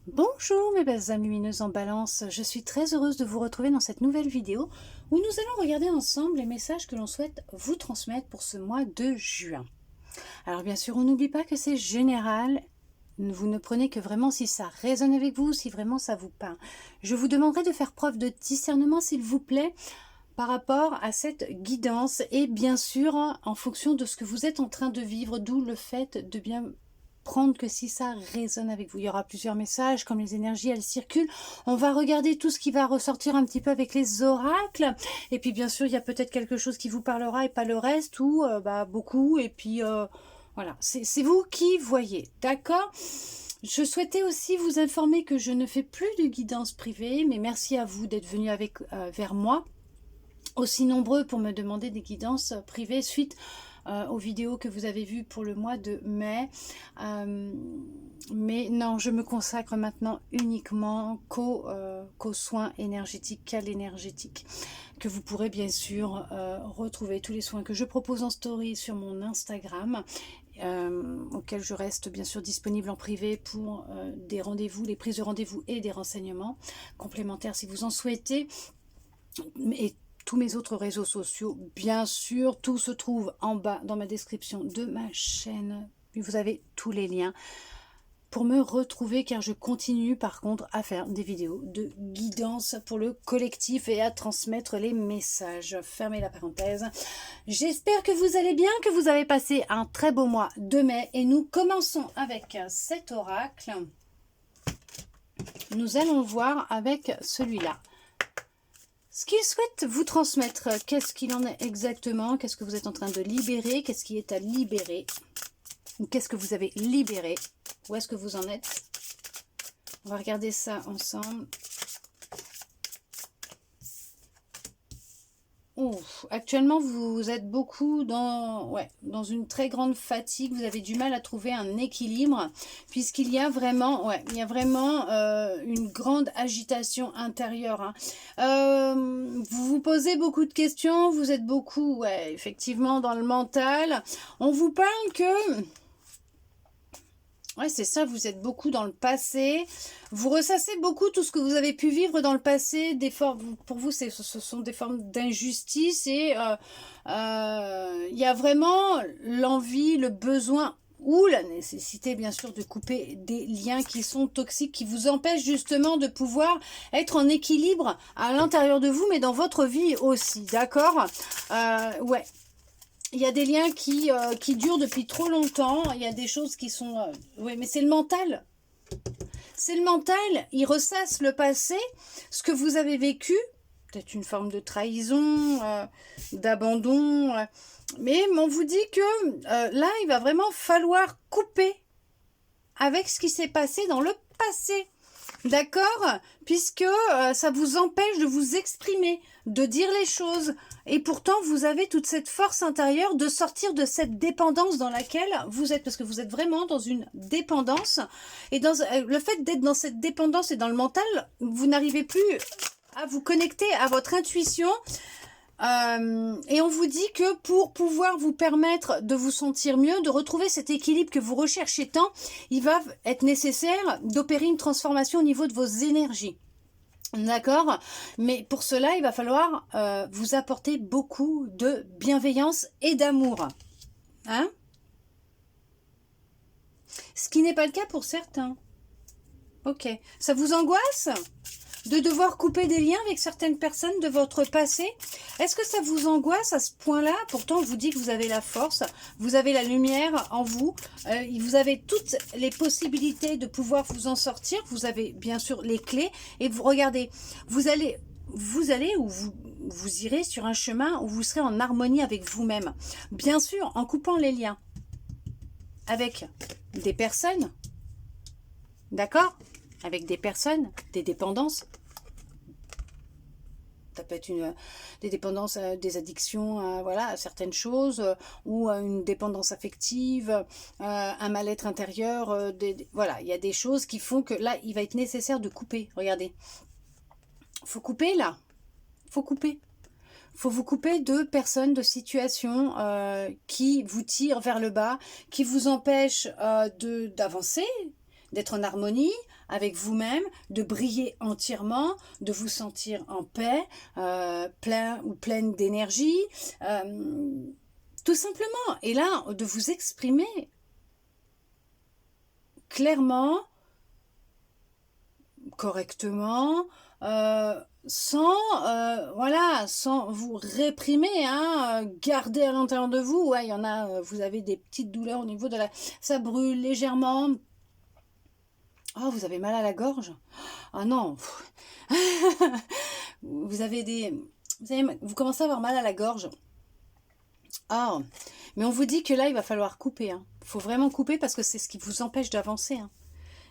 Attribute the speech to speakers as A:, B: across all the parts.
A: Bonjour mes belles âmes lumineuses en balance, je suis très heureuse de vous retrouver dans cette nouvelle vidéo où nous allons regarder ensemble les messages que l'on souhaite vous transmettre pour ce mois de juin. Alors bien sûr, on n'oublie pas que c'est général, vous ne prenez que vraiment si ça résonne avec vous, si vraiment ça vous parle. Je vous demanderai de faire preuve de discernement s'il vous plaît par rapport à cette guidance et bien sûr en fonction de ce que vous êtes en train de vivre, d'où le fait de bien prendre que si ça résonne avec vous. Il y aura plusieurs messages, comme les énergies, elles circulent. On va regarder tout ce qui va ressortir un petit peu avec les oracles. Et puis, bien sûr, il y a peut-être quelque chose qui vous parlera et pas le reste, ou beaucoup. Et puis, voilà, c'est vous qui voyez. D'accord ? Je souhaitais aussi vous informer que je ne fais plus de guidance privée, mais merci à vous d'être venus vers moi, aussi nombreux pour me demander des guidances privées suite aux vidéos que vous avez vues pour le mois de mai. Mais non, je me consacre maintenant uniquement qu'aux soins énergétiques, qu'à l'énergétique, que vous pourrez bien sûr retrouver tous les soins que je propose en story sur mon Instagram, auquel je reste bien sûr disponible en privé pour des rendez-vous, les prises de rendez-vous et des renseignements complémentaires si vous en souhaitez. Et tous mes autres réseaux sociaux, bien sûr, tout se trouve en bas dans ma description de ma chaîne. Vous avez tous les liens pour me retrouver, car je continue par contre à faire des vidéos de guidance pour le collectif et à transmettre les messages. Fermez la parenthèse. J'espère que vous allez bien, que vous avez passé un très beau mois de mai et nous commençons avec cet oracle. Nous allons voir avec celui-là. Ce qu'il souhaite vous transmettre, qu'est-ce qu'il en est exactement? Qu'est-ce que vous êtes en train de libérer? Qu'est-ce qui est à libérer? Ou qu'est-ce que vous avez libéré? Où est-ce que vous en êtes? On va regarder ça ensemble. Actuellement, vous êtes beaucoup dans une très grande fatigue. Vous avez du mal à trouver un équilibre puisqu'il y a vraiment, une grande agitation intérieure. Vous vous posez beaucoup de questions. Vous êtes beaucoup, effectivement, dans le mental. On vous parle que... Ouais, c'est ça, vous êtes beaucoup dans le passé. Vous ressassez beaucoup tout ce que vous avez pu vivre dans le passé. Pour vous, ce sont des formes d'injustice. Et il y a vraiment l'envie, le besoin ou la nécessité, bien sûr, de couper des liens qui sont toxiques, qui vous empêchent justement de pouvoir être en équilibre à l'intérieur de vous, mais dans votre vie aussi. D'accord ? Ouais. Il y a des liens qui durent depuis trop longtemps. Il y a des choses qui sont... oui, mais c'est le mental. C'est le mental. Il ressasse le passé, ce que vous avez vécu. Peut-être une forme de trahison, d'abandon. Mais on vous dit que là, il va vraiment falloir couper avec ce qui s'est passé dans le passé. D'accord? Puisque ça vous empêche de vous exprimer, de dire les choses. Et pourtant, vous avez toute cette force intérieure de sortir de cette dépendance dans laquelle vous êtes. Parce que vous êtes vraiment dans une dépendance. Et dans le fait d'être dans cette dépendance et dans le mental, vous n'arrivez plus à vous connecter à votre intuition. Et on vous dit que pour pouvoir vous permettre de vous sentir mieux, de retrouver cet équilibre que vous recherchez tant, il va être nécessaire d'opérer une transformation au niveau de vos énergies. D'accord? Mais pour cela, il va falloir vous apporter beaucoup de bienveillance et d'amour. Hein? Ce qui n'est pas le cas pour certains. Ok. Ça vous angoisse de devoir couper des liens avec certaines personnes de votre passé? Est-ce que ça vous angoisse à ce point-là? Pourtant, on vous dit que vous avez la force, vous avez la lumière en vous, vous avez toutes les possibilités de pouvoir vous en sortir, vous avez bien sûr les clés, et vous regardez, vous allez ou vous irez sur un chemin où vous serez en harmonie avec vous-même. Bien sûr, en coupant les liens avec des personnes, d'accord? Avec des personnes, des dépendances. Ça peut être des dépendances, des addictions à certaines choses, ou une dépendance affective, un mal-être intérieur. Voilà, il y a des choses qui font que là, il va être nécessaire de couper. Regardez. Faut couper là. Faut couper. Faut vous couper de personnes, de situations qui vous tirent vers le bas, qui vous empêchent d'avancer, d'être en harmonie avec vous-même, de briller entièrement, de vous sentir en paix, plein ou pleine d'énergie, tout simplement. Et là, de vous exprimer clairement, correctement, sans voilà, sans vous réprimer, hein, garder à l'intérieur de vous. Ouais, il y en a, vous avez des petites douleurs au niveau de la, ça brûle légèrement. Oh, vous avez mal à la gorge? Ah non. Vous avez des, vous commencez à avoir mal à la gorge. Ah, mais on vous dit que là, il va falloir couper. Hein. Il faut vraiment couper parce que c'est ce qui vous empêche d'avancer. Hein.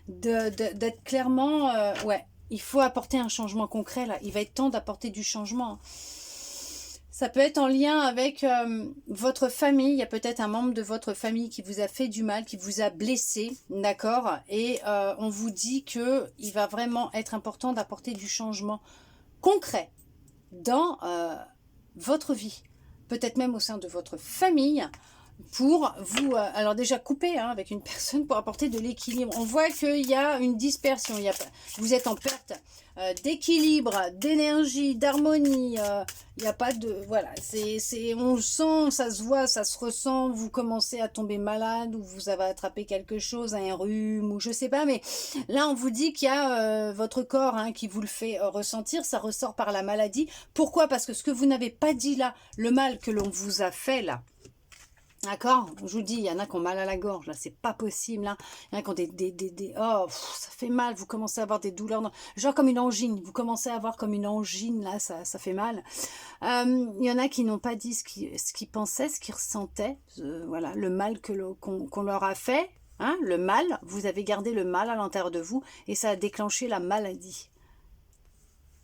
A: D'être clairement, ouais, il faut apporter un changement concret là. Il va être temps d'apporter du changement. Ça peut être en lien avec votre famille. Il y a peut-être un membre de votre famille qui vous a fait du mal, qui vous a blessé, d'accord? Et on vous dit que il va vraiment être important d'apporter du changement concret dans votre vie. Peut-être même au sein de votre famille, pour vous, alors déjà couper hein, avec une personne pour apporter de l'équilibre. On voit qu'il y a une dispersion, vous êtes en perte d'équilibre, d'énergie, d'harmonie, il n'y a pas de, voilà, on le sent, ça se voit, ça se ressent, vous commencez à tomber malade ou vous avez attrapé quelque chose, un rhume ou je sais pas, mais là on vous dit qu'il y a votre corps hein, qui vous le fait ressentir, ça ressort par la maladie. Pourquoi? Parce que ce que vous n'avez pas dit là, le mal que l'on vous a fait là, d'accord? Je vous dis, il y en a qui ont mal à la gorge, là, c'est pas possible, là. Il y en a qui ont oh, ça fait mal, vous commencez à avoir des douleurs, genre comme une angine, vous commencez à avoir comme une angine, là, ça fait mal. Il y en a qui n'ont pas dit ce qu'ils pensaient, ce qu'ils ressentaient, voilà, le mal qu'on leur a fait, hein, le mal, vous avez gardé le mal à l'intérieur de vous, et ça a déclenché la maladie.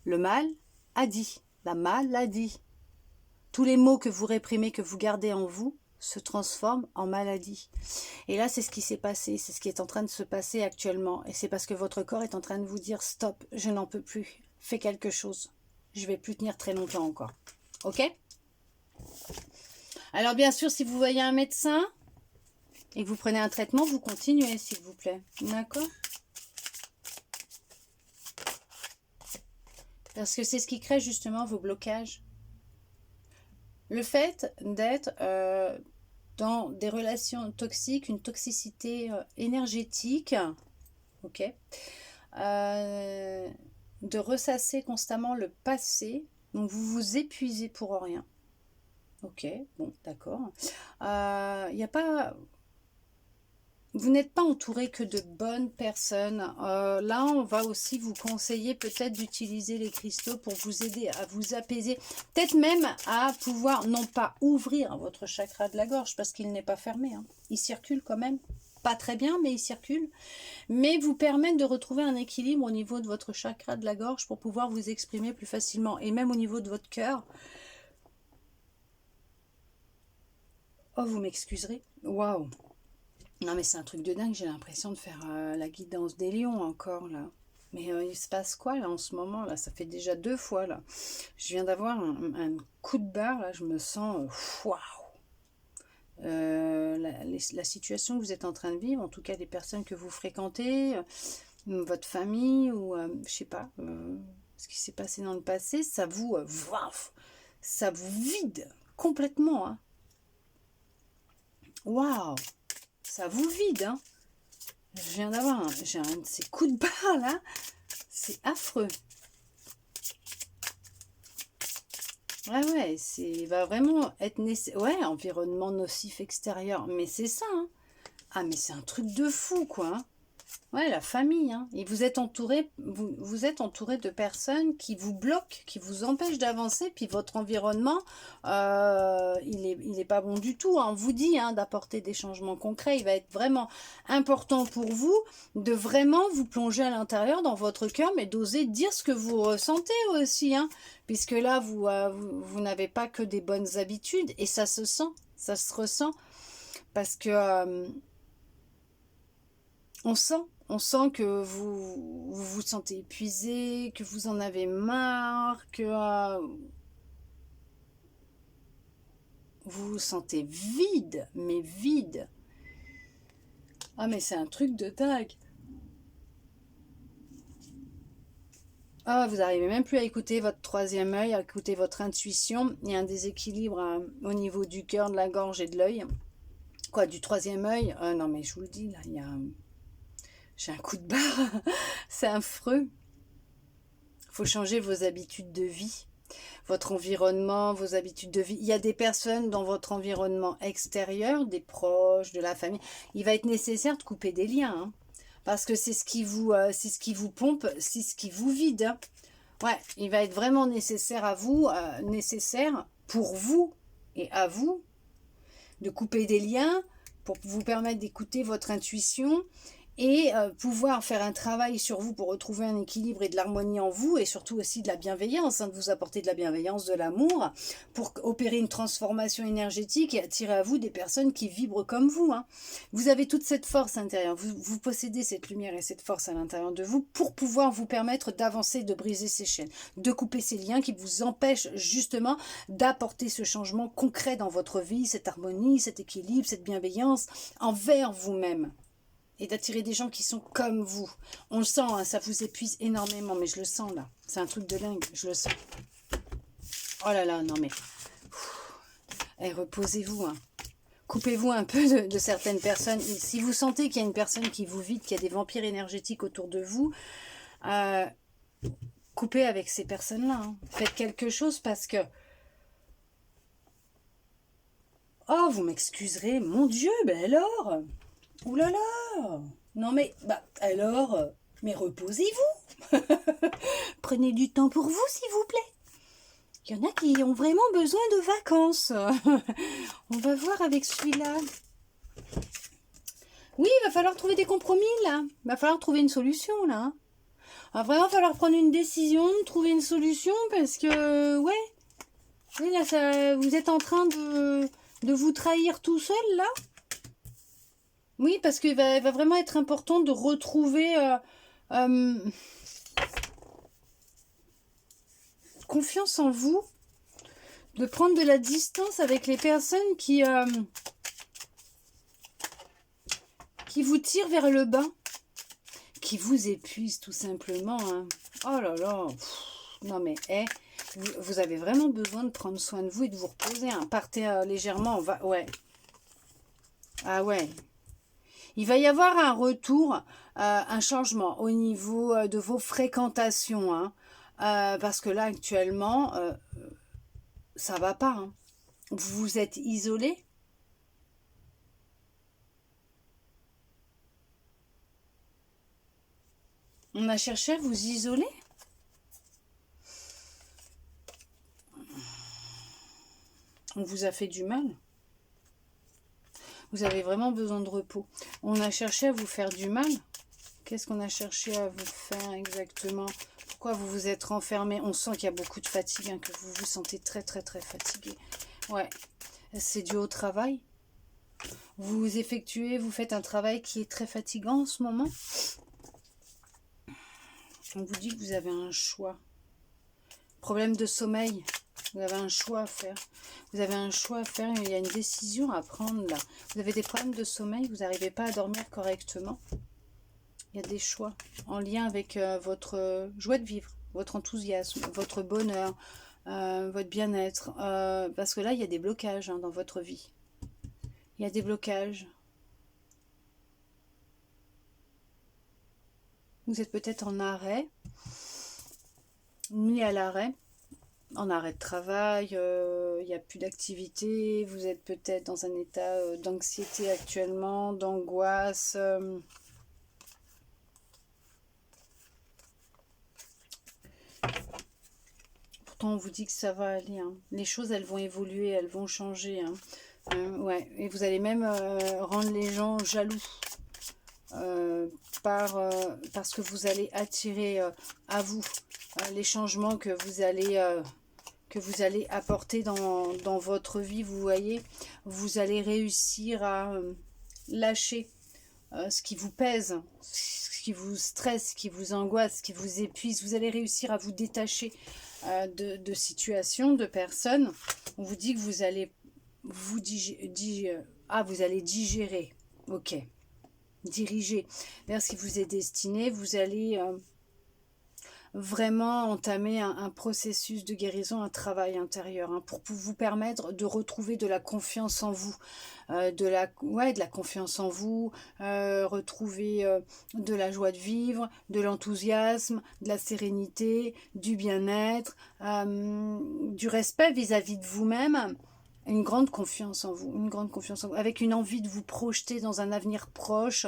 A: Le mal a dit, la maladie. Tous les mots que vous réprimez, que vous gardez en vous, se transforme en maladie. Et là, c'est ce qui s'est passé, c'est ce qui est en train de se passer actuellement. Et c'est parce que votre corps est en train de vous dire, stop, je n'en peux plus, fais quelque chose. Je vais plus tenir très longtemps encore. Ok? Alors bien sûr, si vous voyez un médecin et que vous prenez un traitement, vous continuez, s'il vous plaît. D'accord? Parce que c'est ce qui crée justement vos blocages. Le fait d'être dans des relations toxiques, une toxicité énergétique, ok, de ressasser constamment le passé, donc vous vous épuisez pour rien, ok, bon, d'accord, il n'y a pas... Vous n'êtes pas entouré que de bonnes personnes. Là, on va aussi vous conseiller peut-être d'utiliser les cristaux pour vous aider à vous apaiser. Peut-être même à pouvoir, non pas ouvrir votre chakra de la gorge, parce qu'il n'est pas fermé. Hein. Il circule quand même. Pas très bien, mais il circule. Mais vous permettre de retrouver un équilibre au niveau de votre chakra de la gorge pour pouvoir vous exprimer plus facilement. Et même au niveau de votre cœur. Oh, vous m'excuserez. Waouh! Non mais c'est un truc de dingue, j'ai l'impression de faire la guidance des lions encore là. Mais il se passe quoi là en ce moment là? Ça fait déjà 2 fois là. Je viens d'avoir un coup de barre là, je me sens waouh. La situation que vous êtes en train de vivre, en tout cas des personnes que vous fréquentez, votre famille ou je sais pas, ce qui s'est passé dans le passé, ça vous vide complètement. Hein. Waouh! Ça vous vide, hein. Je viens d'avoir j'ai un de ces coups de barre, là. C'est affreux. Ouais, il va vraiment être nécessaire. Ouais, environnement nocif extérieur. Mais c'est ça, hein. Ah, mais c'est un truc de fou, quoi. Hein. Ouais, la famille, hein. Et vous êtes entouré, vous êtes entouré de personnes qui vous bloquent, qui vous empêchent d'avancer, puis votre environnement, il est pas bon du tout. Hein. On vous dit hein, d'apporter des changements concrets. Il va être vraiment important pour vous de vraiment vous plonger à l'intérieur dans votre cœur, mais d'oser dire ce que vous ressentez aussi. Hein. Puisque là, vous n'avez pas que des bonnes habitudes, et ça se sent, ça se ressent. Parce que... on sent que vous sentez épuisé, que vous en avez marre, que vous vous sentez vide, mais vide. Ah, mais c'est un truc de dingue. Ah, vous n'arrivez même plus à écouter votre troisième œil, à écouter votre intuition. Il y a un déséquilibre au niveau du cœur, de la gorge et de l'œil. Quoi, du troisième œil? Non, mais je vous le dis, là, j'ai un coup de barre. C'est affreux. Il faut changer vos habitudes de vie, votre environnement, vos habitudes de vie. Il y a des personnes dans votre environnement extérieur, des proches, de la famille. Il va être nécessaire de couper des liens, hein, parce que c'est ce qui vous pompe, c'est ce qui vous vide, hein. Ouais, il va être vraiment nécessaire à vous, nécessaire pour vous et à vous de couper des liens pour vous permettre d'écouter votre intuition et pouvoir faire un travail sur vous pour retrouver un équilibre et de l'harmonie en vous et surtout aussi de la bienveillance, hein, de vous apporter de la bienveillance, de l'amour pour opérer une transformation énergétique et attirer à vous des personnes qui vibrent comme vous, hein. Vous avez toute cette force intérieure, vous possédez cette lumière et cette force à l'intérieur de vous pour pouvoir vous permettre d'avancer, de briser ces chaînes, de couper ces liens qui vous empêchent justement d'apporter ce changement concret dans votre vie, cette harmonie, cet équilibre, cette bienveillance envers vous-même. Et d'attirer des gens qui sont comme vous. On le sent, hein, ça vous épuise énormément, mais je le sens là. C'est un truc de dingue, je le sens. Oh là là, non mais... Eh, reposez-vous, hein. Coupez-vous un peu de certaines personnes. Si vous sentez qu'il y a une personne qui vous vide, qu'il y a des vampires énergétiques autour de vous, coupez avec ces personnes-là, hein. Faites quelque chose parce que... Oh, vous m'excuserez, mon Dieu, ben alors... Ouh là là! Non mais, alors, mais reposez-vous! Prenez du temps pour vous, s'il vous plaît. Il y en a qui ont vraiment besoin de vacances. On va voir avec celui-là. Oui, il va falloir trouver des compromis, là. Il va falloir trouver une solution, là. Il va vraiment falloir prendre une décision, trouver une solution, parce que, ouais. Oui, là, vous êtes en train de vous trahir tout seul, là. Oui, parce qu'il va vraiment être important de retrouver confiance en vous, de prendre de la distance avec les personnes qui vous tirent vers le bas, qui vous épuisent tout simplement, hein. Oh là là, non mais, vous avez vraiment besoin de prendre soin de vous et de vous reposer, hein. Partez légèrement, ouais. Ah ouais. Il va y avoir un retour, un changement au niveau de vos fréquentations, hein, parce que là, actuellement, ça va pas, hein. Vous vous êtes isolé. On a cherché à vous isoler. On vous a fait du mal. Vous avez vraiment besoin de repos. On a cherché à vous faire du mal. Qu'est-ce qu'on a cherché à vous faire exactement? Pourquoi vous vous êtes renfermé? On sent qu'il y a beaucoup de fatigue, hein, que vous vous sentez très très très fatigué. Ouais, c'est dû au travail. Vous faites un travail qui est très fatigant en ce moment. On vous dit que vous avez un choix. Problème de sommeil. Vous avez un choix à faire. Vous avez un choix à faire. Il y a une décision à prendre là. Vous avez des problèmes de sommeil. Vous n'arrivez pas à dormir correctement. Il y a des choix en lien avec votre joie de vivre, votre enthousiasme, votre bonheur, votre bien-être. Parce que là, il y a des blocages, hein, dans votre vie. Il y a des blocages. Vous êtes peut-être en arrêt, mis à l'arrêt, en arrêt de travail, il n'y a plus d'activité, vous êtes peut-être dans un état d'anxiété actuellement, d'angoisse. Pourtant, on vous dit que ça va aller, hein. Les choses, elles vont évoluer, elles vont changer, hein. Ouais. Et vous allez même rendre les gens jaloux. Parce que vous allez attirer à vous les changements que vous allez apporter dans votre vie. Vous voyez, vous allez réussir à lâcher ce qui vous pèse, ce qui vous stresse, ce qui vous angoisse, ce qui vous épuise. Vous allez réussir à vous détacher de situations, de personnes. On vous dit que vous allez vous allez digérer. Ok. Diriger vers ce qui vous est destiné, vous allez vraiment entamer un processus de guérison, un travail intérieur, hein, pour vous permettre de retrouver de la confiance en vous, de la confiance en vous, retrouver de la joie de vivre, de l'enthousiasme, de la sérénité, du bien-être, du respect vis-à-vis de vous-même. Une grande confiance en vous, une grande confiance en vous, avec une envie de vous projeter dans un avenir proche,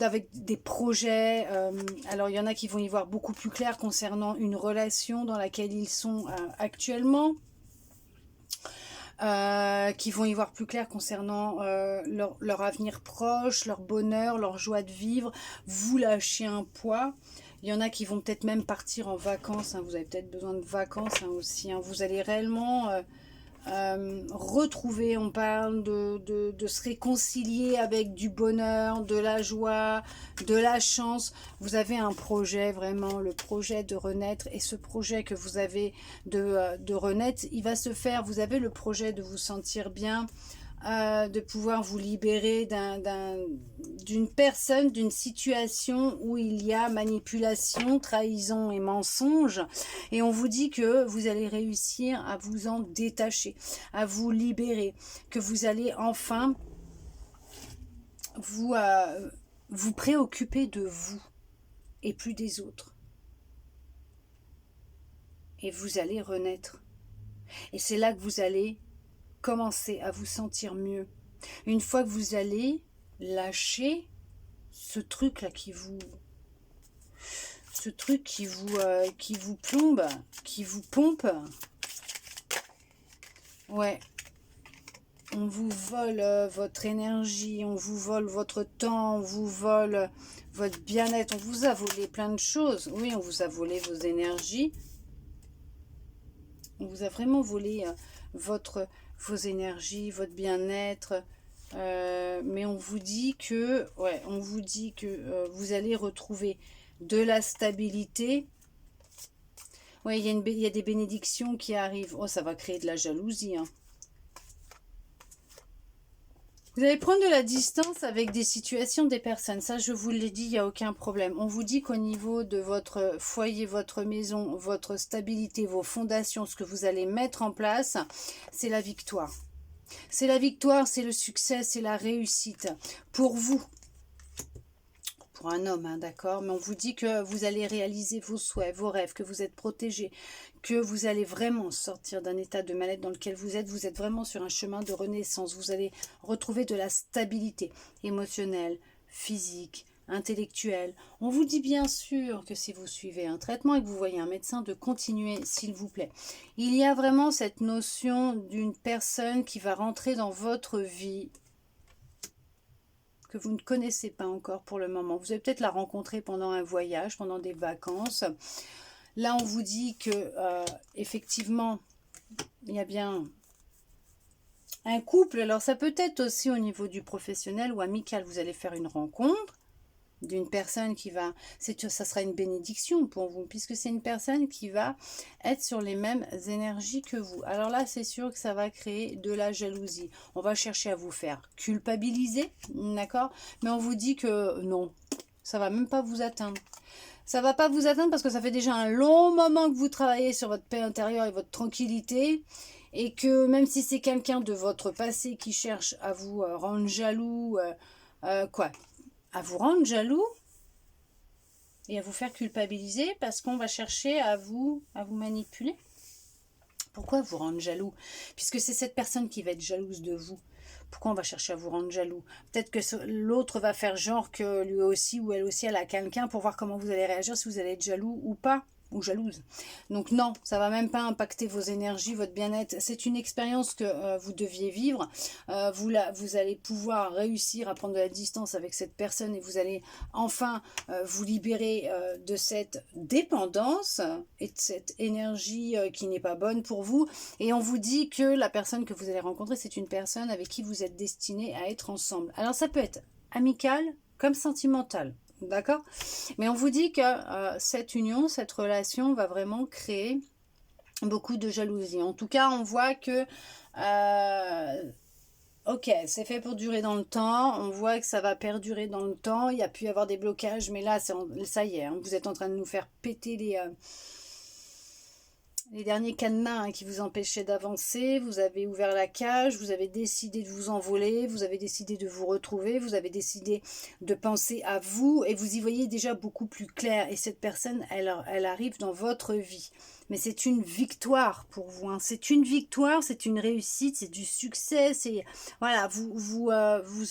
A: avec des projets. Alors, il y en a qui vont y voir beaucoup plus clair concernant une relation dans laquelle ils sont actuellement, qui vont y voir plus clair concernant leur avenir proche, leur bonheur, leur joie de vivre, vous lâchez un poids. Il y en a qui vont peut-être même partir en vacances, hein. Vous avez peut-être besoin de vacances, hein, aussi, hein. Vous allez réellement retrouver, on parle de se réconcilier avec du bonheur, de la joie, de la chance. Vous avez un projet, vraiment le projet de renaître, et ce projet que vous avez de renaître, il va se faire. Vous avez le projet de vous sentir bien, de pouvoir vous libérer d'une personne, d'une situation où il y a manipulation, trahison et mensonge, et on vous dit que vous allez réussir à vous en détacher, à vous libérer, que vous allez enfin vous préoccuper de vous et plus des autres, et vous allez renaître, et c'est là que vous allez commencer à vous sentir mieux. Une fois que vous allez lâcher ce truc là qui vous plombe, qui vous pompe. Ouais, on vous vole votre énergie, on vous vole votre temps, on vous vole votre bien-être, on vous a volé plein de choses. Oui, on vous a volé vos énergies, on vous a vraiment volé vos énergies, votre bien-être, mais on vous dit que, vous allez retrouver de la stabilité. Ouais, il y a des bénédictions qui arrivent. Oh, ça va créer de la jalousie, hein. Vous allez prendre de la distance avec des situations, des personnes. Ça, je vous l'ai dit, il n'y a aucun problème. On vous dit qu'au niveau de votre foyer, votre maison, votre stabilité, vos fondations, ce que vous allez mettre en place, c'est la victoire. C'est la victoire, c'est le succès, c'est la réussite. Pour vous, pour un homme, hein, d'accord, mais on vous dit que vous allez réaliser vos souhaits, vos rêves, que vous êtes protégé, que vous allez vraiment sortir d'un état de mal-être dans lequel vous êtes vraiment sur un chemin de renaissance, vous allez retrouver de la stabilité émotionnelle, physique, intellectuelle. On vous dit bien sûr que si vous suivez un traitement et que vous voyez un médecin, de continuer, s'il vous plaît. Il y a vraiment cette notion d'une personne qui va rentrer dans votre vie, que vous ne connaissez pas encore pour le moment. Vous allez peut-être la rencontrer pendant un voyage, pendant des vacances. Là, on vous dit que, effectivement, il y a bien un couple. Alors, ça peut être aussi au niveau du professionnel ou amical. Vous allez faire une rencontre d'une personne qui va... ça sera une bénédiction pour vous, puisque c'est une personne qui va être sur les mêmes énergies que vous. Alors là, c'est sûr que ça va créer de la jalousie. On va chercher à vous faire culpabiliser, d'accord? Mais on vous dit que non, ça va même pas vous atteindre. Ça va pas vous atteindre parce que ça fait déjà un long moment que vous travaillez sur votre paix intérieure et votre tranquillité, et que même si c'est quelqu'un de votre passé qui cherche à vous rendre jaloux, à vous rendre jaloux et à vous faire culpabiliser, parce qu'on va chercher à vous manipuler. Pourquoi vous rendre jaloux? Puisque c'est cette personne qui va être jalouse de vous. Pourquoi on va chercher à vous rendre jaloux? Peut-être que l'autre va faire genre que lui aussi ou elle aussi, elle a quelqu'un, pour voir comment vous allez réagir, si vous allez être jaloux ou pas, ou jalouse. Donc non, ça va même pas impacter vos énergies, votre bien-être. C'est une expérience que vous deviez vivre. Vous allez pouvoir réussir à prendre de la distance avec cette personne, et vous allez enfin vous libérer de cette dépendance et de cette énergie qui n'est pas bonne pour vous. Et on vous dit que la personne que vous allez rencontrer, c'est une personne avec qui vous êtes destiné à être ensemble. Alors ça peut être amical comme sentimental. D'accord? Mais on vous dit que cette union, cette relation va vraiment créer beaucoup de jalousie. En tout cas, on voit que Ok, c'est fait pour durer dans le temps. On voit que ça va perdurer dans le temps. Il y a pu y avoir des blocages, mais là, ça y est, hein, vous êtes en train de nous faire péter les derniers cadenas qui vous empêchaient d'avancer. Vous avez ouvert la cage, vous avez décidé de vous envoler, vous avez décidé de vous retrouver, vous avez décidé de penser à vous et vous y voyez déjà beaucoup plus clair. Et cette personne, elle arrive dans votre vie. Mais c'est une victoire pour vous. Hein. C'est une victoire, c'est une réussite, c'est du succès. C'est voilà, vous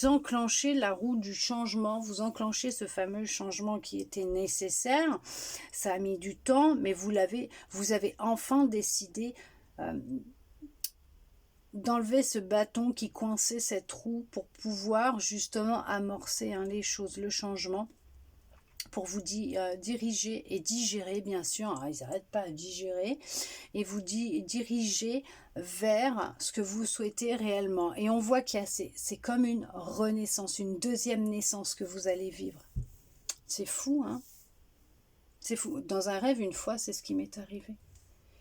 A: enclenchez la roue du changement, vous enclenchez ce fameux changement qui était nécessaire. Ça a mis du temps, mais vous avez enfin décidé d'enlever ce bâton qui coinçait cette roue pour pouvoir justement amorcer les choses, le changement, pour vous diriger et digérer, bien sûr, ils n'arrêtent pas à digérer, et vous diriger vers ce que vous souhaitez réellement. Et on voit qu'il y a, c'est comme une renaissance, une deuxième naissance que vous allez vivre. C'est fou, hein? C'est fou. Dans un rêve, une fois, c'est ce qui m'est arrivé.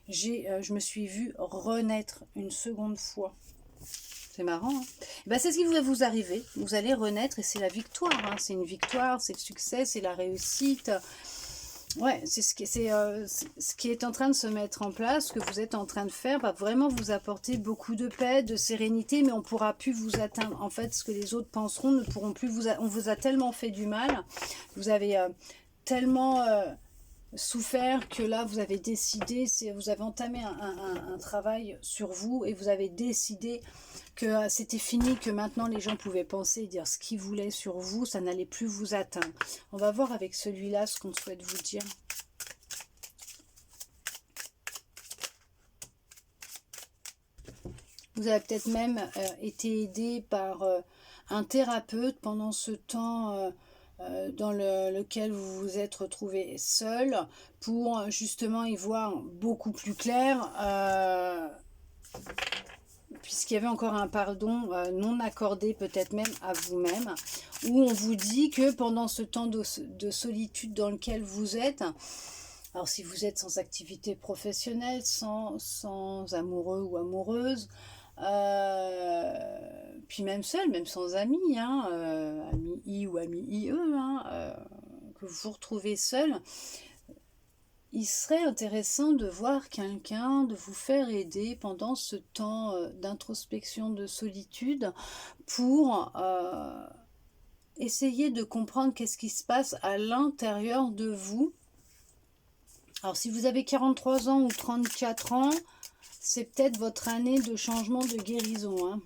A: Je me suis vue renaître une seconde fois. C'est marrant, hein? Ben, c'est ce qui va vous arriver. Vous allez renaître et c'est la victoire. Hein? C'est une victoire, c'est le succès, c'est la réussite. Ouais, c'est ce qui est en train de se mettre en place, ce que vous êtes en train de faire, va vraiment vous apporter beaucoup de paix, de sérénité, mais on ne pourra plus vous atteindre. En fait, ce que les autres penseront ne pourront plus vous... On vous a tellement fait du mal, vous avez tellement... souffert que là vous avez décidé, vous avez entamé un travail sur vous et vous avez décidé que c'était fini, que maintenant les gens pouvaient penser et dire ce qu'ils voulaient sur vous, ça n'allait plus vous atteindre. On va voir avec celui-là ce qu'on souhaite vous dire. Vous avez peut-être même été aidé par un thérapeute pendant ce temps dans lequel vous vous êtes retrouvé seul pour justement y voir beaucoup plus clair, puisqu'il y avait encore un pardon non accordé peut-être même à vous-même, où on vous dit que pendant ce temps de solitude dans lequel vous êtes, alors si vous êtes sans activité professionnelle, sans amoureux ou amoureuse, puis même seul, même sans amis, amis I ou amis IE, que vous vous retrouvez seul, il serait intéressant de voir quelqu'un, de vous faire aider pendant ce temps d'introspection, de solitude, pour essayer de comprendre qu'est-ce qui se passe à l'intérieur de vous. Alors si vous avez 43 ans ou 34 ans, c'est peut-être votre année de changement, de guérison. Hein.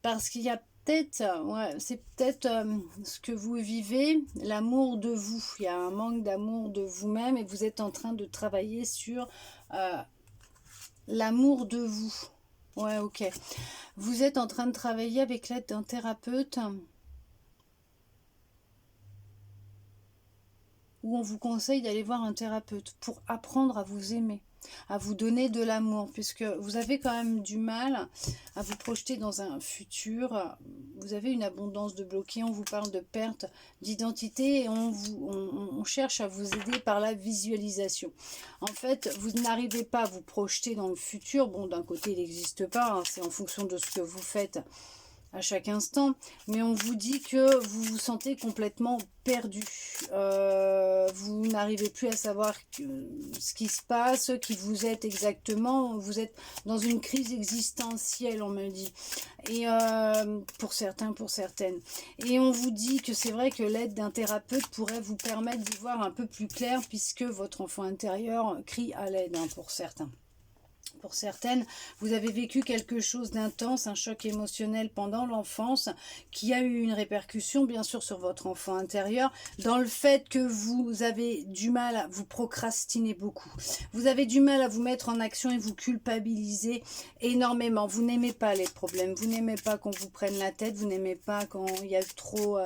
A: Parce qu'il y a peut-être, c'est peut-être ce que vous vivez, l'amour de vous. Il y a un manque d'amour de vous-même et vous êtes en train de travailler sur l'amour de vous. Ouais, ok. Vous êtes en train de travailler avec l'aide d'un thérapeute où on vous conseille d'aller voir un thérapeute pour apprendre à vous aimer, à vous donner de l'amour, puisque vous avez quand même du mal à vous projeter dans un futur. Vous avez une abondance de bloqués, on vous parle de perte d'identité et on cherche à vous aider par la visualisation. En fait, vous n'arrivez pas à vous projeter dans le futur. Bon, d'un côté, il n'existe pas, hein, c'est en fonction de ce que vous faites à chaque instant, mais on vous dit que vous vous sentez complètement perdu. Vous n'arrivez plus à savoir ce qui se passe, qui vous êtes exactement. Vous êtes dans une crise existentielle, on me dit. Et pour certains, pour certaines. Et on vous dit que c'est vrai que l'aide d'un thérapeute pourrait vous permettre d'y voir un peu plus clair, puisque votre enfant intérieur crie à l'aide, hein, pour certains. Pour certaines, vous avez vécu quelque chose d'intense, un choc émotionnel pendant l'enfance qui a eu une répercussion bien sûr sur votre enfant intérieur, dans le fait que vous avez du mal à vous procrastiner beaucoup. Vous avez du mal à vous mettre en action et vous culpabiliser énormément. Vous n'aimez pas les problèmes, vous n'aimez pas qu'on vous prenne la tête, vous n'aimez pas quand il y a trop...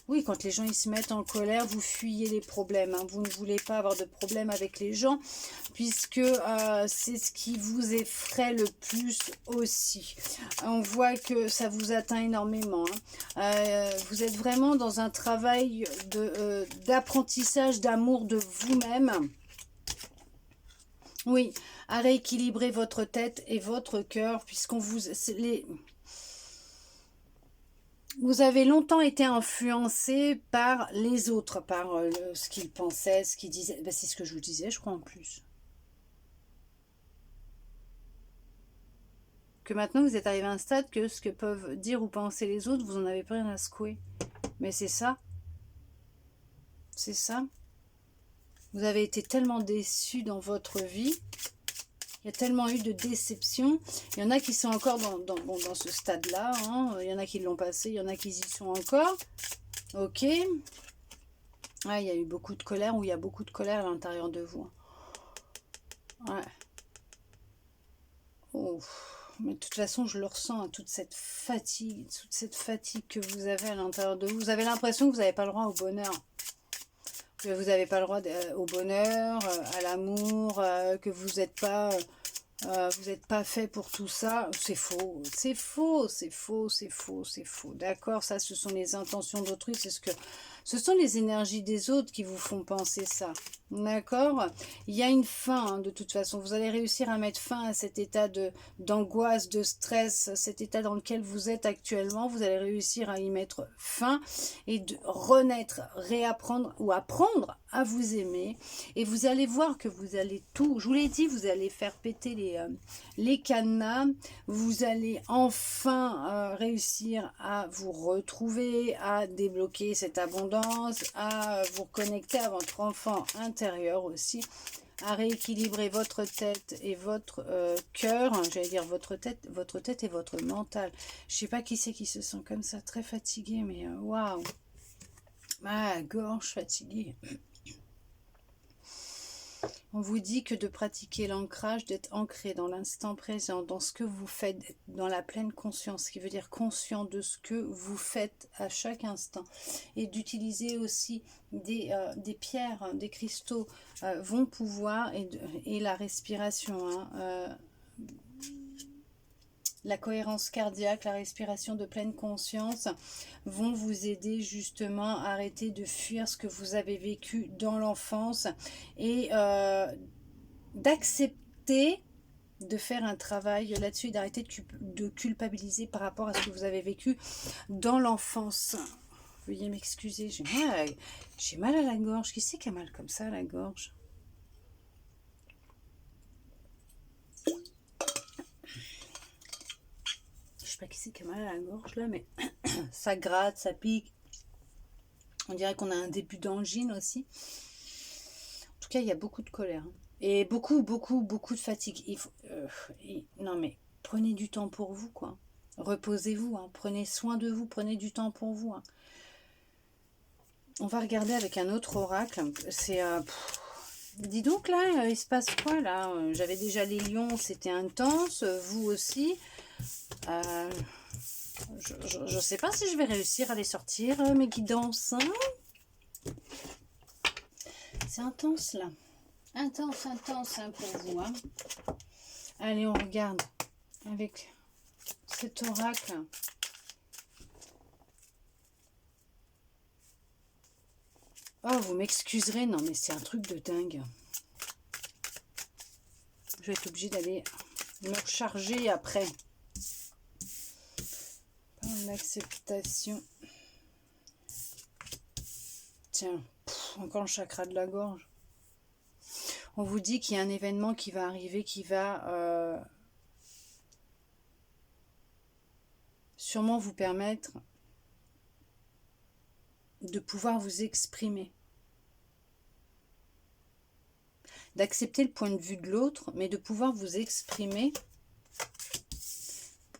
A: Oui, quand les gens ils se mettent en colère, vous fuyez les problèmes. Hein. Vous ne voulez pas avoir de problème avec les gens, puisque c'est ce qui vous effraie le plus aussi. On voit que ça vous atteint énormément. Hein. Vous êtes vraiment dans un travail d'apprentissage, d'amour de vous-même. Oui, à rééquilibrer votre tête et votre cœur, puisqu'on vous... Vous avez longtemps été influencé par les autres, par ce qu'ils pensaient, ce qu'ils disaient. Ben, c'est ce que je vous disais, je crois, en plus. Que maintenant, vous êtes arrivé à un stade que ce que peuvent dire ou penser les autres, vous n'en avez pas rien à secouer. Mais c'est ça. C'est ça. Vous avez été tellement déçus dans votre vie. Il y a tellement eu de déceptions. Il y en a qui sont encore dans ce stade-là. Hein. Il y en a qui l'ont passé, il y en a qui y sont encore. Ok. Ah, il y a eu beaucoup de colère, ou il y a beaucoup de colère à l'intérieur de vous. Ouais. Oh. Mais de toute façon, je le ressens, hein, toute cette fatigue que vous avez à l'intérieur de vous. Vous avez l'impression que vous n'avez pas le droit au bonheur. Que vous n'avez pas le droit au bonheur, à l'amour, que vous n'êtes pas... vous n'êtes pas fait pour tout ça. C'est faux, c'est faux, c'est faux, c'est faux, c'est faux. D'accord, ça, ce sont les intentions d'autrui, ce sont les énergies des autres qui vous font penser ça. D'accord? Il y a une fin, hein, de toute façon. Vous allez réussir à mettre fin à cet état d'angoisse, de stress, cet état dans lequel vous êtes actuellement. Vous allez réussir à y mettre fin et de renaître, réapprendre ou apprendre à vous aimer. Et vous allez voir que vous allez tout, je vous l'ai dit, vous allez faire péter les cadenas. Vous allez enfin réussir à vous retrouver, à débloquer cette abondance, à vous reconnecter à votre enfant intérieur aussi, à rééquilibrer votre tête et votre cœur, hein, j'allais dire votre tête et votre mental. Je sais pas qui c'est qui se sent comme ça, très fatigué, mais waouh, ma gorge fatiguée. On vous dit que de pratiquer l'ancrage, d'être ancré dans l'instant présent, dans ce que vous faites, dans la pleine conscience, ce qui veut dire conscient de ce que vous faites à chaque instant, et d'utiliser aussi des pierres, hein, des cristaux vont pouvoir, et la respiration, hein, la cohérence cardiaque, la respiration de pleine conscience vont vous aider justement à arrêter de fuir ce que vous avez vécu dans l'enfance et d'accepter de faire un travail là-dessus et d'arrêter de culpabiliser par rapport à ce que vous avez vécu dans l'enfance. Veuillez m'excuser, j'ai mal à la gorge. Qui c'est qui a mal comme ça à la gorge? Je sais pas qui c'est qui a mal à la gorge là, mais ça gratte, ça pique. On dirait qu'on a un début d'angine aussi. En tout cas, il y a beaucoup de colère. Hein. Et beaucoup de fatigue. Non mais, prenez du temps pour vous, quoi. Reposez-vous, hein. Prenez soin de vous, prenez du temps pour vous. Hein. On va regarder avec un autre oracle. C'est... dis donc là, il se passe quoi là? J'avais déjà les lions, c'était intense. Vous aussi. Je ne sais pas si je vais réussir à les sortir, mes guidances. Hein. C'est intense là. Intense hein, pour vous. Hein. Allez, on regarde avec cet oracle. Oh, vous m'excuserez. Non, mais c'est un truc de dingue. Je vais être obligée d'aller me recharger après. L'acceptation. Tiens, encore le chakra de la gorge. On vous dit qu'il y a un événement qui va arriver, qui va sûrement vous permettre de pouvoir vous exprimer. D'accepter le point de vue de l'autre, mais de pouvoir vous exprimer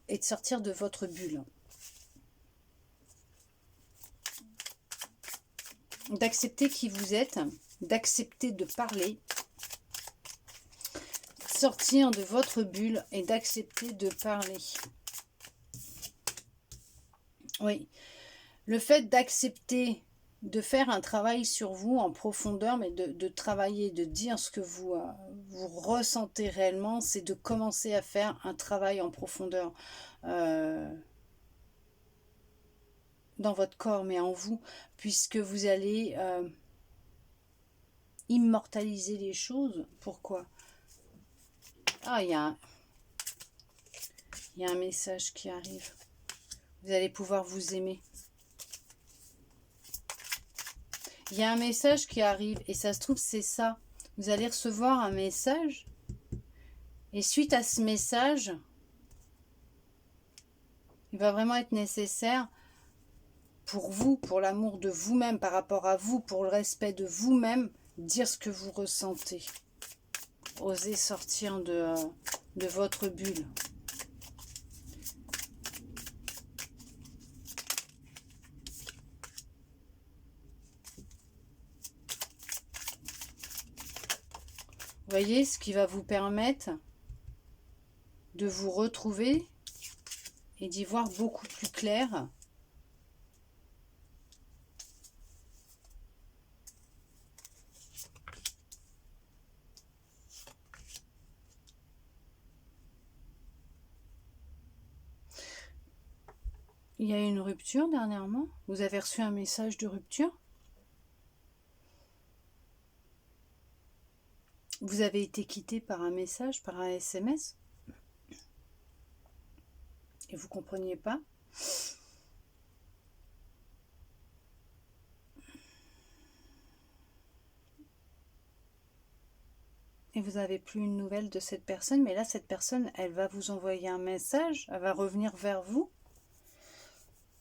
A: et de sortir de votre bulle. D'accepter qui vous êtes, d'accepter de parler, sortir de votre bulle et d'accepter de parler. Oui, le fait d'accepter de faire un travail sur vous en profondeur, mais de travailler, de dire ce que vous ressentez réellement, c'est de commencer à faire un travail en profondeur dans votre corps, mais en vous, puisque vous allez immortaliser les choses. Pourquoi ? Ah, il y a un message qui arrive. Vous allez pouvoir vous aimer. Il y a un message qui arrive et ça se trouve c'est ça. Vous allez recevoir un message et suite à ce message, il va vraiment être nécessaire pour vous, pour l'amour de vous-même, par rapport à vous, pour le respect de vous-même, dire ce que vous ressentez. Osez sortir de votre bulle. Voyez ce qui va vous permettre de vous retrouver et d'y voir beaucoup plus clair. Il y a eu une rupture dernièrement. Vous avez reçu un message de rupture. Vous avez été quitté par un message, par un SMS. Et vous ne compreniez pas. Et vous n'avez plus une nouvelle de cette personne. Mais là, cette personne, elle va vous envoyer un message. Elle va revenir vers vous.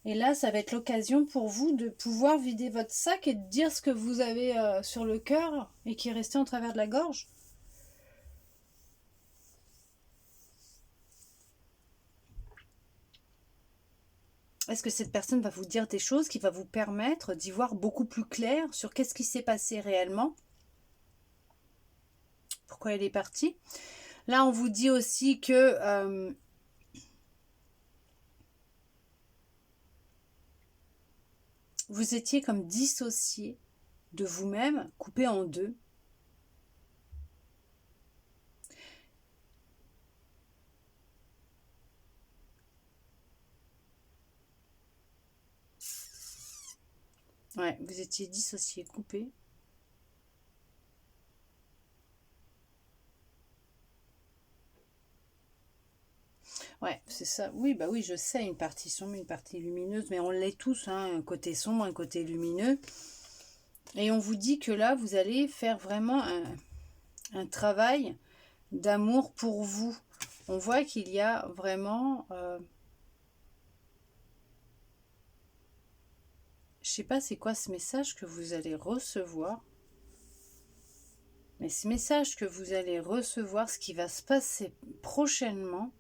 A: Et là, ça va être l'occasion pour vous de pouvoir vider votre sac et de dire ce que vous avez sur le cœur et qui est resté en travers de la gorge. Est-ce que cette personne va vous dire des choses qui va vous permettre d'y voir beaucoup plus clair sur qu'est-ce qui s'est passé réellement? Pourquoi elle est partie? Là, on vous dit aussi que vous étiez comme dissocié de vous-même, coupé en deux. Ouais, vous étiez dissocié, coupé. Ouais, c'est ça. Oui, bah oui, je sais, une partie sombre, une partie lumineuse, mais on l'est tous, hein, un côté sombre, un côté lumineux. Et on vous dit que là, vous allez faire vraiment un travail d'amour pour vous. On voit qu'il y a vraiment... je sais pas c'est quoi ce message que vous allez recevoir. Mais ce message que vous allez recevoir, ce qui va se passer prochainement,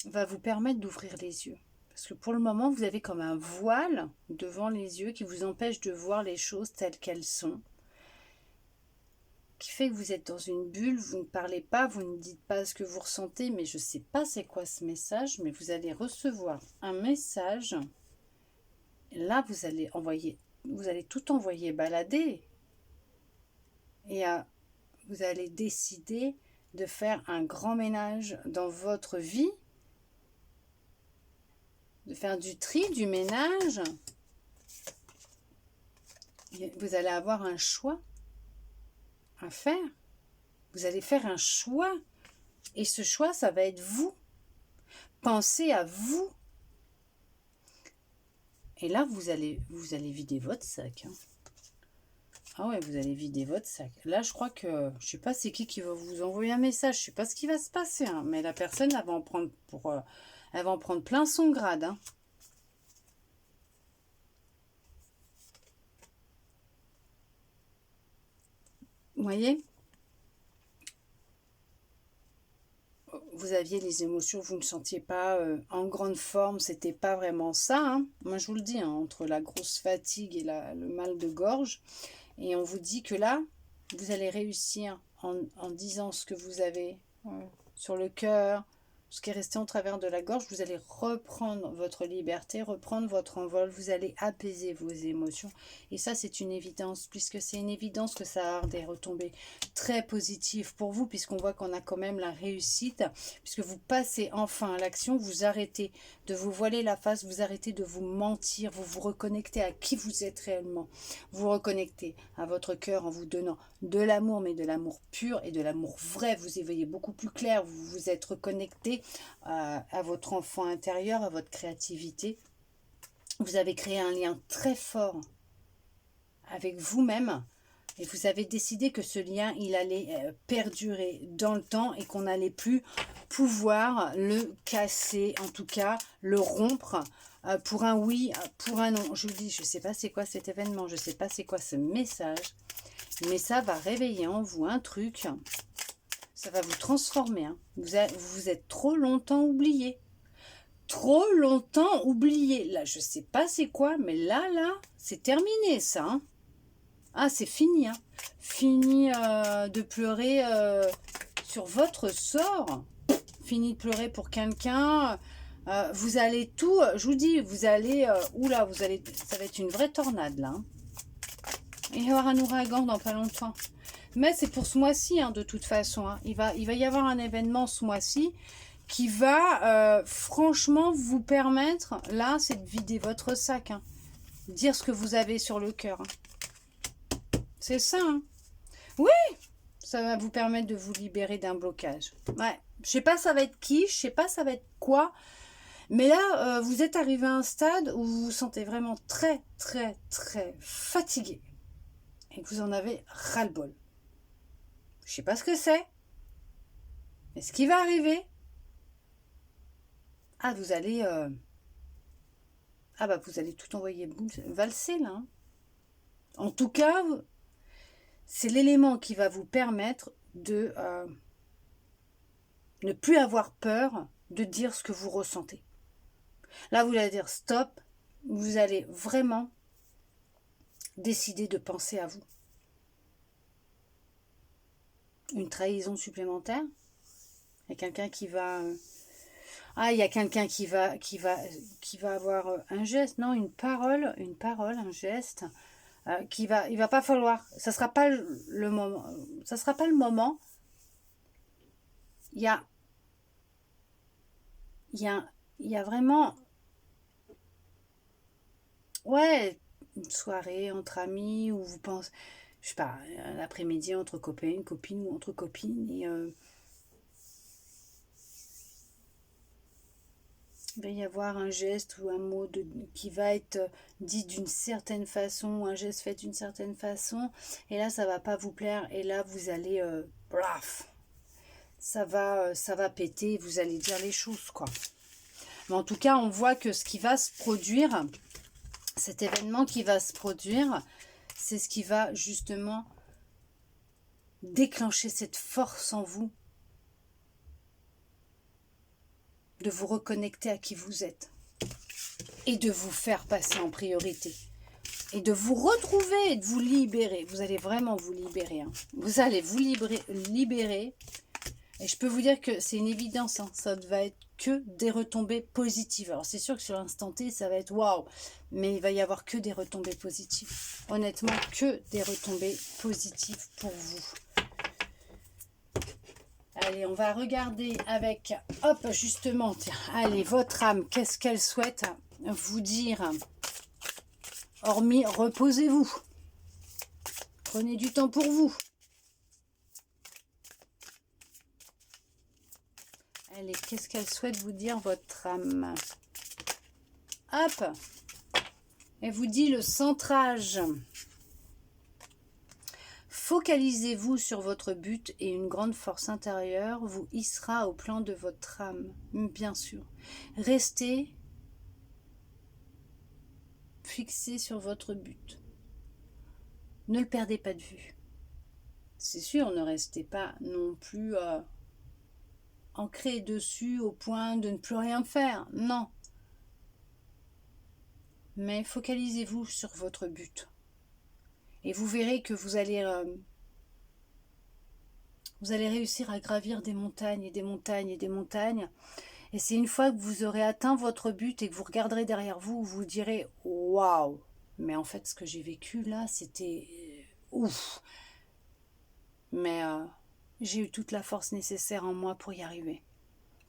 A: va vous permettre d'ouvrir les yeux. Parce que pour le moment, vous avez comme un voile devant les yeux qui vous empêche de voir les choses telles qu'elles sont. Qui fait que vous êtes dans une bulle, vous ne parlez pas, vous ne dites pas ce que vous ressentez, mais je ne sais pas c'est quoi ce message, mais vous allez recevoir un message. Là, vous allez tout envoyer balader. Et vous allez décider de faire un grand ménage dans votre vie, de faire du tri, du ménage. Vous allez avoir un choix à faire. Vous allez faire un choix. Et ce choix, ça va être vous. Pensez à vous. Et là, vous allez vider votre sac. Hein. Ah ouais, vous allez vider votre sac. Là, je crois que... Je sais pas c'est qui va vous envoyer un message. Je sais pas ce qui va se passer. Hein, mais la personne, elle va en prendre elle va en prendre plein son grade. Hein. Vous voyez? Vous aviez les émotions, vous ne sentiez pas en grande forme, c'était pas vraiment ça. Hein. Moi, je vous le dis, hein, entre la grosse fatigue et le mal de gorge. Et on vous dit que là, vous allez réussir en disant ce que vous avez sur le cœur, ce qui est resté en travers de la gorge, vous allez reprendre votre liberté, reprendre votre envol, vous allez apaiser vos émotions. Et ça, c'est une évidence, puisque c'est une évidence que ça a des retombées très positives pour vous, puisqu'on voit qu'on a quand même la réussite, puisque vous passez enfin à l'action, vous arrêtez de vous voiler la face, vous arrêtez de vous mentir, vous vous reconnectez à qui vous êtes réellement. Vous reconnectez à votre cœur en vous donnant de l'amour, mais de l'amour pur et de l'amour vrai. Vous y voyez beaucoup plus clair, vous vous êtes reconnecté à votre enfant intérieur, à votre créativité. Vous avez créé un lien très fort avec vous-même et vous avez décidé que ce lien, il allait perdurer dans le temps et qu'on n'allait plus pouvoir le casser, en tout cas le rompre pour un oui, pour un non. Je vous dis, je ne sais pas c'est quoi cet événement, je ne sais pas c'est quoi ce message, mais ça va réveiller en vous un truc. Ça va vous transformer. Hein. Vous êtes trop longtemps oublié. Trop longtemps oublié. Là, je sais pas c'est quoi, mais là, c'est terminé ça. Hein. Ah, c'est fini. Hein. Fini de pleurer sur votre sort. Fini de pleurer pour quelqu'un. Vous allez tout, je vous dis, vous allez, oula, ça va être une vraie tornade là. Hein. Il va y avoir un ouragan dans pas longtemps. Mais c'est pour ce mois-ci, hein, de toute façon. Hein. Il va y avoir un événement ce mois-ci qui va franchement vous permettre, là, c'est de vider votre sac. Hein. Dire ce que vous avez sur le cœur. Hein. C'est ça. Hein. Oui, ça va vous permettre de vous libérer d'un blocage. Ouais. Je sais pas ça va être qui, je sais pas ça va être quoi. Mais là, vous êtes arrivé à un stade où vous vous sentez vraiment très, très, très fatigué. Et que vous en avez ras-le-bol. Je sais pas ce que c'est. Mais ce qui va arriver, ah, vous allez vous allez tout envoyer valser là. Hein. En tout cas, c'est l'élément qui va vous permettre de ne plus avoir peur de dire ce que vous ressentez. Là, vous allez dire stop. Vous allez vraiment décider de penser à vous. Une trahison supplémentaire. Il y a quelqu'un qui va... il y a quelqu'un qui va avoir un geste, non, une parole, un geste, il va pas falloir, ça sera pas le moment, ça sera pas le moment. Il y a vraiment, ouais, une soirée entre amis où vous pensez, je sais pas, l'après-midi entre copains, copines ou entre copines et il va y avoir un geste ou un mot qui va être dit d'une certaine façon, ou un geste fait d'une certaine façon, et là ça va pas vous plaire, et là vous allez braf, ça va péter, vous allez dire les choses quoi. Mais en tout cas, on voit que ce qui va se produire, cet événement qui va se produire, c'est ce qui va justement déclencher cette force en vous de vous reconnecter à qui vous êtes et de vous faire passer en priorité et de vous retrouver et de vous libérer. Vous allez vraiment vous libérer. Hein. Vous allez vous libérer et je peux vous dire que c'est une évidence. Hein. Ça va être que des retombées positives. Alors c'est sûr que sur l'instant T, ça va être waouh, mais il va y avoir que des retombées positives. Honnêtement, que des retombées positives pour vous. Allez, on va regarder avec, hop, justement, tiens, allez, votre âme, qu'est-ce qu'elle souhaite vous dire? Hormis, reposez-vous. Prenez du temps pour vous. Allez, qu'est-ce qu'elle souhaite vous dire, votre âme? Hop. Elle vous dit le centrage. Focalisez-vous sur votre but et une grande force intérieure vous hissera au plan de votre âme, bien sûr. Restez fixé sur votre but. Ne le perdez pas de vue. C'est sûr, ne restez pas non plus ancré dessus au point de ne plus rien faire. Non. Mais focalisez-vous sur votre but. Et vous verrez que vous allez Vous allez réussir à gravir des montagnes et des montagnes et des montagnes. Et c'est une fois que vous aurez atteint votre but et que vous regarderez derrière vous, vous direz « Waouh !» Mais en fait, ce que j'ai vécu là, c'était ouf. Mais j'ai eu toute la force nécessaire en moi pour y arriver.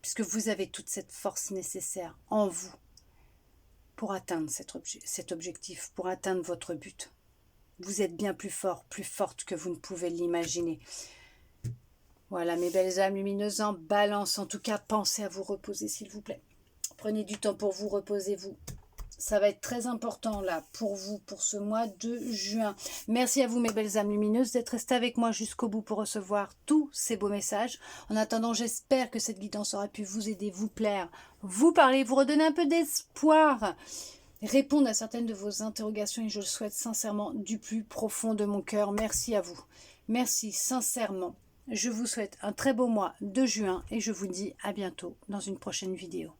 A: Puisque vous avez toute cette force nécessaire en vous pour atteindre cet objectif, pour atteindre votre but. Vous êtes bien plus fort, plus forte que vous ne pouvez l'imaginer. Voilà, mes belles âmes lumineuses en balance. En tout cas, pensez à vous reposer, s'il vous plaît. Prenez du temps pour vous, reposez-vous. Ça va être très important, là, pour vous, pour ce mois de juin. Merci à vous, mes belles âmes lumineuses, d'être restées avec moi jusqu'au bout pour recevoir tous ces beaux messages. En attendant, j'espère que cette guidance aura pu vous aider, vous plaire, vous parler, vous redonner un peu d'espoir, répondre à certaines de vos interrogations, et je le souhaite sincèrement du plus profond de mon cœur. Merci à vous. Merci sincèrement. Je vous souhaite un très beau mois de juin et je vous dis à bientôt dans une prochaine vidéo.